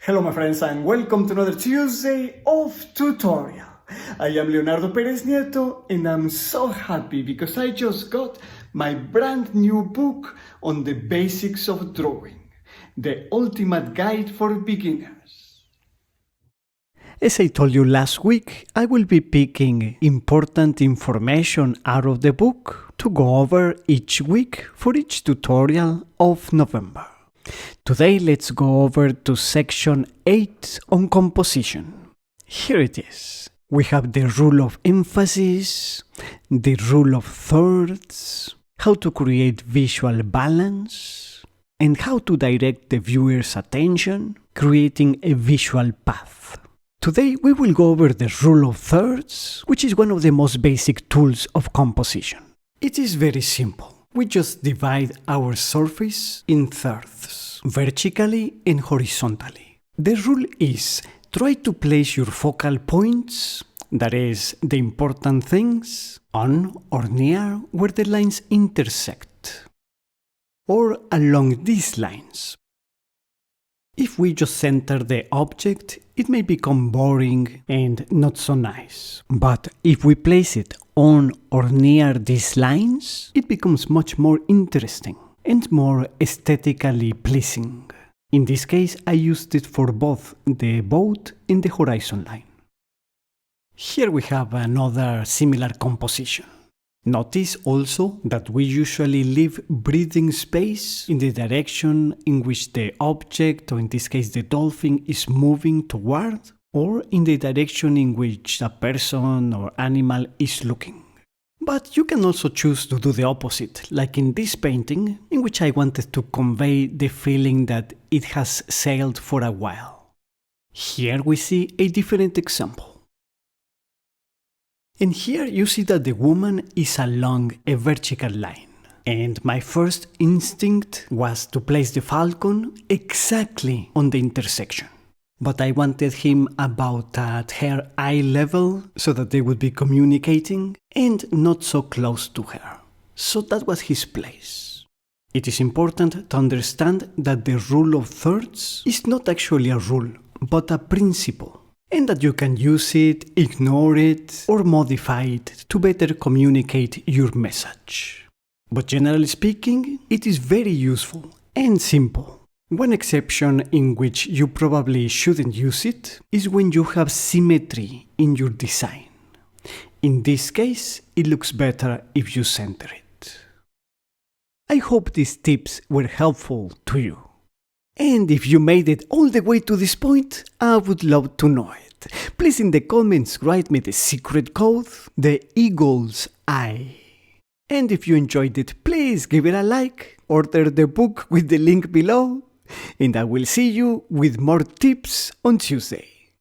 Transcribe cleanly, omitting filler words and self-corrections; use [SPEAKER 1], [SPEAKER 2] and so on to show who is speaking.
[SPEAKER 1] Hello my friends and welcome to another Tuesday of tutorial. I am Leonardo Perez Nieto and I'm so happy because I just got my brand new book on the basics of drawing, the ultimate guide for beginners. As I told you last week, I will be picking important information out of the book to go over each week for each tutorial of November. Today let's go over to section 8 on composition. Here it is. We have the rule of emphasis, the rule of thirds, how to create visual balance, and how to direct the viewer's attention, creating a visual path. Today we will go over the rule of thirds, which is one of the most basic tools of composition. It is very simple. We just divide our surface in thirds, vertically and horizontally. The rule is try to place your focal points, that is, the important things, on or near where the lines intersect, or along these lines. If we just center the object, it may become boring and not so nice. But if we place it on or near these lines, it becomes much more interesting and more aesthetically pleasing. In this case, I used it for both the boat and the horizon line. Here we have another similar composition. Notice also that we usually leave breathing space in the direction in which the object, or in this case the dolphin, is moving toward, or in the direction in which a person or animal is looking. But you can also choose to do the opposite, like in this painting, in which I wanted to convey the feeling that it has sailed for a while. Here we see a different example. And here you see that the woman is along a vertical line. And my first instinct was to place the falcon exactly on the intersection. But I wanted him about at her eye level so that they would be communicating and not so close to her. So that was his place. It is important to understand that the rule of thirds is not actually a rule, but a principle. And that you can use it, ignore it, or modify it to better communicate your message. But generally speaking, it is very useful and simple. One exception in which you probably shouldn't use it is when you have symmetry in your design. In this case, it looks better if you center it. I hope these tips were helpful to you. And if you made it all the way to this point, I would love to know it. Please in the comments write me the secret code, the eagle's eye. And if you enjoyed it, please give it a like, order the book with the link below, and I will see you with more tips on Tuesday.